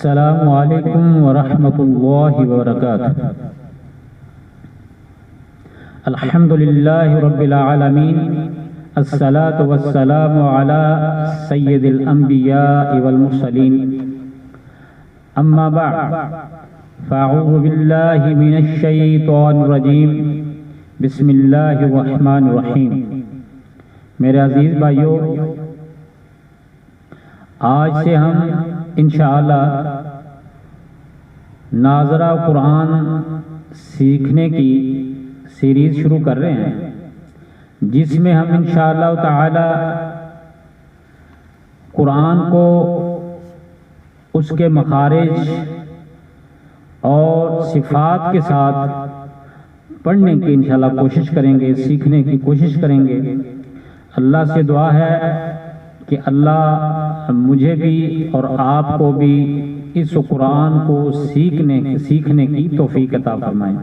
السلام علیکم ورحمۃ اللہ وبرکاتہ۔ الحمد للہ رب العالمین، الصلاۃ والسلام علی سید الانبیاء والمرسلین، اما بعد فاعوذ باللہ من الشیطان الرجیم، بسم اللہ الرحمن الرحیم۔ میرے عزیز بھائیو، آج سے ہم انشاءاللہ ناظرہ قرآن سیکھنے کی سیریز شروع کر رہے ہیں، جس میں ہم انشاءاللہ تعالی قرآن کو اس کے مخارج اور صفات کے ساتھ پڑھنے کی انشاءاللہ کوشش کریں گے، سیکھنے کی کوشش کریں گے۔ اللہ سے دعا ہے کہ اللہ مجھے بھی اور آپ کو بھی اس قرآن کو سیکھنے کی توفیق عطا فرمائیں۔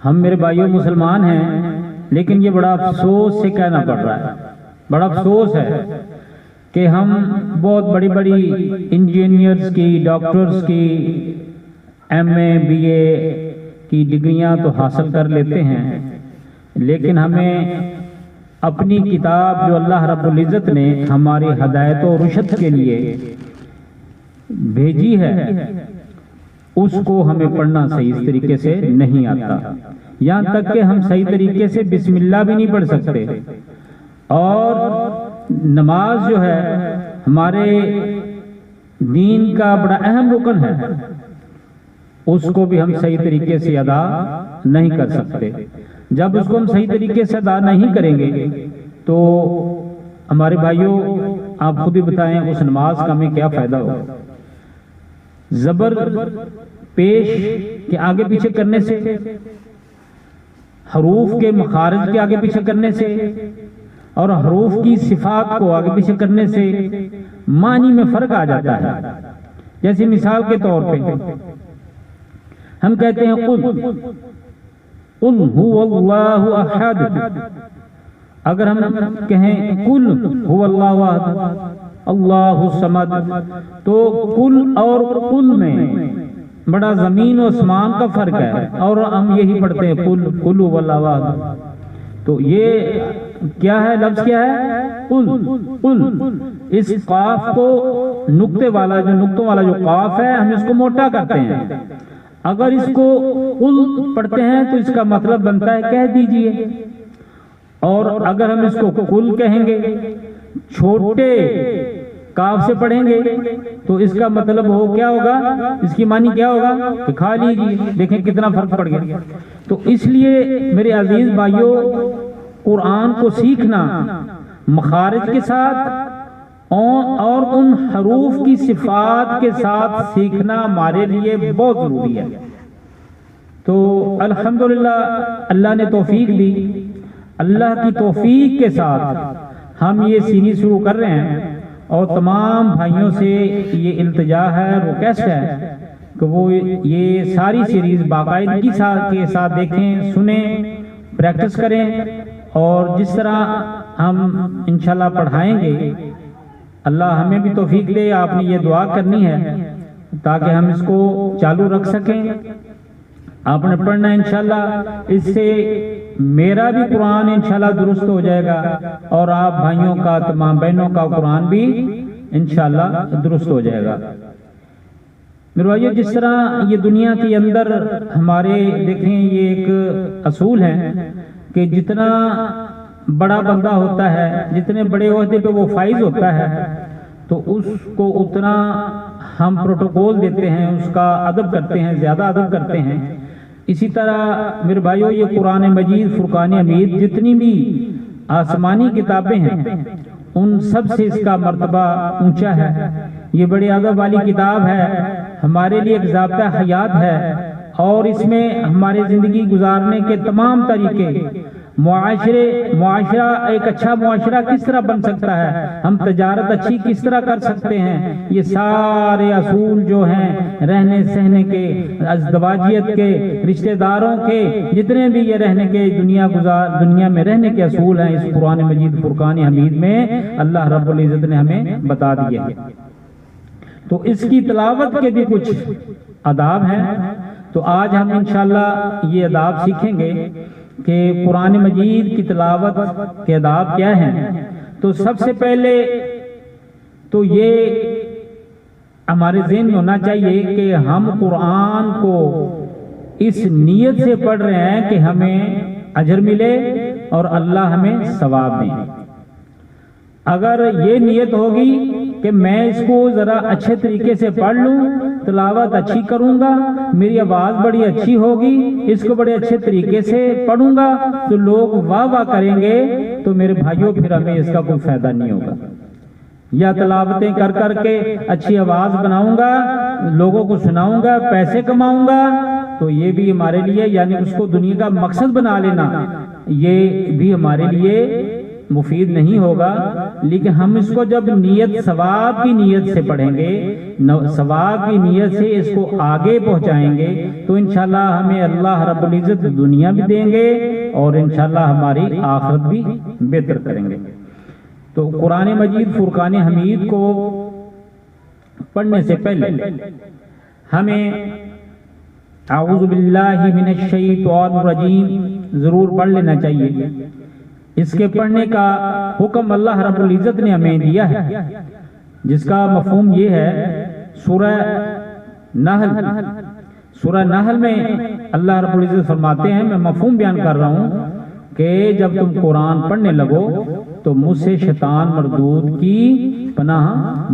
ہم میرے بھائیوں مسلمان ہیں، لیکن یہ بڑا افسوس سے کہنا پڑ رہا ہے، بڑا افسوس ہے کہ ہم بہت بڑی بڑی انجینئرز کی، ڈاکٹرز کی، ایم اے بی اے کی ڈگریاں تو حاصل کر لیتے ہیں، لیکن ہمیں اپنی کتاب جو اللہ رب العزت نے ہماری ہدایت و رشد کے لیے بھیجی ہے، اس کو ہمیں پڑھنا صحیح طریقے سے نہیں آتا، یہاں تک کہ ہم صحیح طریقے سے بسم اللہ بھی نہیں پڑھ سکتے، اور نماز جو ہے ہمارے دین کا بڑا اہم رکن ہے، اس کو بھی ہم صحیح طریقے سے ادا نہیں کر سکتے۔ جب اس کو ہم صحیح طریقے سے ادا نہیں کریں گے تو ہمارے بھائیوں آپ خود ہی بتائیں اس نماز کا ہمیں کیا فائدہ ہوگا۔ زبر پیش کے آگے پیچھے کرنے سے، حروف کے مخارج کے آگے پیچھے کرنے سے اور حروف کی صفات کو آگے پیچھے کرنے سے معنی میں فرق آ جاتا ہے۔ جیسے مثال کے طور پہ ہم کہتے ہیں قل هو اللہ احد، اگر ہم کہیں قل هو اللہ احد اللہ الصمد، تو قل اور قل میں بڑا زمین و اسمان کا فرق ہے، اور ہم یہی پڑھتے ہیں قل هو اللہ احد۔ تو یہ کیا ہے؟ لفظ کیا ہے؟ قل۔ اس قاف کو نقطوں والا جو قاف ہے، ہم اس کو موٹا کرتے ہیں۔ اگر اس کو قل پڑھتے ہیں تو اس کا مطلب بنتا ہے کہہ دیجئے، اور اگر ہم اس کو قل کہیں گے چھوٹے کاف سے پڑھیں گے تو اس کا مطلب کیا ہوگا؟ اس کی معنی کیا ہوگا کہ کھا لیجیے۔ دیکھیں کتنا فرق پڑ گیا۔ تو اس لیے میرے عزیز بھائیوں، قرآن کو سیکھنا مخارج کے ساتھ اور ان حروف کی صفات کے ساتھ سیکھنا ہمارے لیے بہت ضروری ہے۔ تو الحمدللہ اللہ نے توفیق دی، اللہ کی توفیق کے ساتھ ہم یہ سیریز شروع کر رہے ہیں، اور تمام بھائیوں سے یہ التجا ہے، ریکویسٹ ہے کہ وہ یہ ساری سیریز باقاعدگی کے ساتھ دیکھیں، سنیں، پریکٹس کریں، اور جس طرح ہم انشاءاللہ پڑھائیں گے اللہ ہمیں بھی توفیق دے۔ آپ نے یہ دعا کرنی ہے تاکہ ہم اس کو چالو رکھ سکیں۔ آپ نے پڑھنا ہے انشاءاللہ، اس سے میرا بھی قرآن انشاءاللہ درست ہو جائے گا، اور آپ بھائیوں کا، تمام بہنوں کا قرآن بھی انشاءاللہ درست ہو جائے گا۔ میرے بھائیو، جس طرح یہ دنیا کے اندر ہمارے دیکھیں یہ ایک اصول ہے کہ جتنا بڑا بندہ ہوتا ہے، جتنے بڑے عہدے پہ وہ فائز ہوتا ہے، تو اس کو اتنا ہم پروٹوکول دیتے ہیں، اس کا ادب کرتے ہیں، زیادہ ادب کرتے ہیں۔ اسی طرح میرے بھائیو، یہ قرآن مجید، فرقان حمید، جتنی بھی آسمانی کتابیں ہیں، ان سب سے اس کا مرتبہ اونچا ہے۔ یہ بڑے ادب والی کتاب ہے، ہمارے لیے ایک ضابطہ حیات ہے، اور اس میں ہمارے زندگی گزارنے کے تمام طریقے، معاشرہ ایک اچھا معاشرہ کس طرح بن سکتا ہے، ہم تجارت اچھی کس طرح کر سکتے ہیں، یہ سارے اصول جو ہیں رہنے سہنے کے، ازدواجیت کے، رشتہ داروں کے، جتنے بھی یہ رہنے کے دنیا میں رہنے کے اصول ہیں، اس قرآن مجید فرقان حمید میں اللہ رب العزت نے ہمیں بتا دیے۔ تو اس کی تلاوت کے بھی کچھ آداب ہیں، تو آج ہم انشاءاللہ یہ آداب سیکھیں گے کہ قرآن مجید کی تلاوت کے آداب کیا ہیں۔ تو سب سے پہلے تو یہ ہمارے ذہن میں ہونا چاہیے کہ ہم قرآن کو اس نیت سے پڑھ رہے ہیں کہ ہمیں اجر ملے اور اللہ ہمیں ثواب دیں۔ اگر یہ نیت ہوگی کہ میں اس کو ذرا اچھے طریقے سے پڑھ لوں، تلاوت اچھی کروں گا، میری آواز بڑی اچھی ہوگی، اس کو بڑے اچھے طریقے سے پڑھوں گا تو لوگ واہ واہ کریں گے، تو میرے بھائیوں پھر ہمیں اس کا کوئی فائدہ نہیں ہوگا۔ یا تلاوتیں کر کر کے اچھی آواز بناؤں گا، لوگوں کو سناؤں گا، پیسے کماؤں گا، تو یہ بھی ہمارے لیے، یعنی اس کو دنیا کا مقصد بنا لینا، یہ بھی ہمارے لیے مفید نہیں ہوگا۔ لیکن ہم اس کو جب نیت ثواب کی نیت سے پڑھیں گے، ثواب کی نیت سے اس کو آگے پہنچائیں گے، تو انشاءاللہ ہمیں اللہ رب العزت دنیا بھی دیں گے اور انشاءاللہ ہماری آخرت بھی بہتر کریں گے۔ تو قرآن مجید فرقان حمید کو پڑھنے سے پہلے ہمیں اعوذ باللہ من الشیطان الرجیم ضرور پڑھ لینا چاہیے۔ اس کے پڑھنے کا حکم اللہ رب العزت نے ہمیں دیا ہے، جس کا مفہوم یہ ہے، سورہ نحل میں اللہ رب العزت فرماتے ہیں، میں مفہوم بیان کر رہا ہوں کہ جب تم قرآن پڑھنے لگو تو مجھ سے شیطان مردود کی پناہ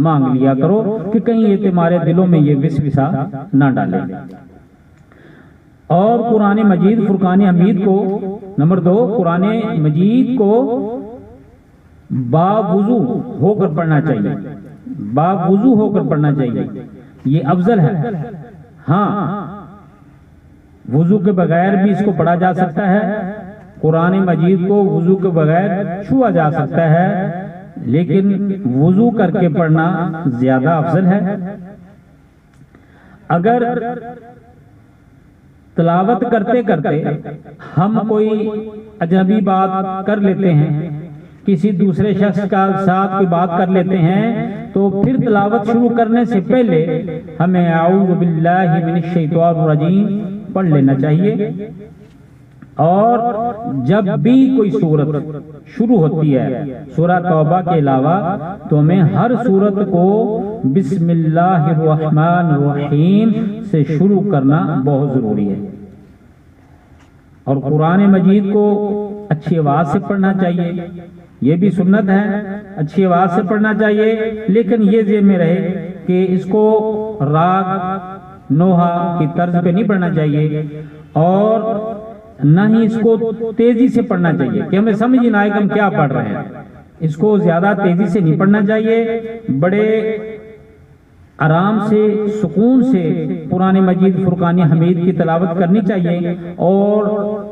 مانگ لیا کرو کہ کہیں یہ تمہارے دلوں میں یہ وسوسہ نہ ڈالے۔ اور قرآن مجید فرقان حمید کو، نمبر 2، قرآن مجید کو باوضو ہو کر پڑھنا چاہیے، باوضو ہو کر پڑھنا چاہیے، یہ افضل ہے۔ ہاں، وضو کے بغیر بھی اس کو پڑھا جا سکتا ہے، قرآن مجید کو وضو کے بغیر چھوا جا سکتا ہے، لیکن وضو کر کے پڑھنا زیادہ افضل ہے۔ اگر تلاوت کرتے کرتے ہم کوئی اجنبی بات کر لیتے ہیں، کسی دوسرے شخص کا ساتھ کوئی بات کر لیتے ہیں، تو پھر تلاوت شروع کرنے سے پہلے ہمیں اعوذ باللہ من الشیطان الرجیم پڑھ لینا چاہیے۔ اور جب بھی کوئی سورت شروع ہوتی ہے سورہ توبہ کے علاوہ، تو ہمیں ہر سورت کو بسم اللہ الرحمن الرحیم سے شروع کرنا بہت ضروری ہے۔ اور قرآن مجید کو اچھی آواز سے پڑھنا چاہیے، یہ بھی سنت ہے، اچھی آواز سے پڑھنا چاہیے، لیکن یہ ذہن میں رہے کہ اس کو راگ نوحہ کی طرز پہ نہیں پڑھنا چاہیے، اور نہ ہی اس کو تیزی سے پڑھنا چاہیے کہ ہمیں سمجھ نہ آئے کہ ہم کیا پڑھ رہے ہیں۔ اس کو زیادہ تیزی سے نہیں پڑھنا چاہیے، بڑے آرام سے، سکون سے قرآن مجید فرقان حمید کی تلاوت کرنی چاہیے، اور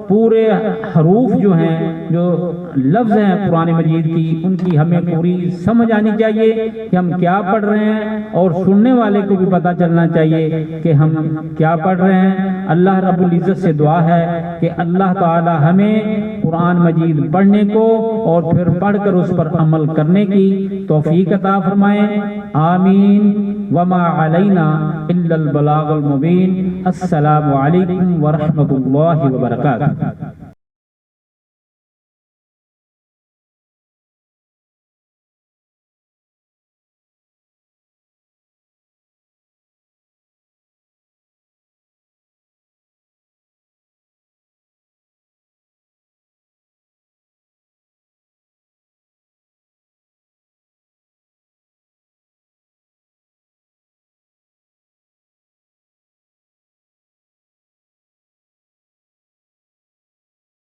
پورے حروف جو ہیں، جو لفظ ہیں قرآن مجید کی، ان کی ہمیں پوری سمجھ آنی چاہیے کہ ہم کیا پڑھ رہے ہیں، اور سننے والے کو بھی پتہ چلنا چاہیے کہ ہم کیا پڑھ رہے ہیں۔ اللہ رب العزت سے دعا ہے کہ اللہ تعالی ہمیں قرآن مجید پڑھنے کو اور پھر پڑھ کر اس پر عمل کرنے کی توفیق عطا فرمائے، آمین۔ وما علینا الا البلاغ المبین۔ السلام علیکم ورحمۃ اللہ وبرکاتہ۔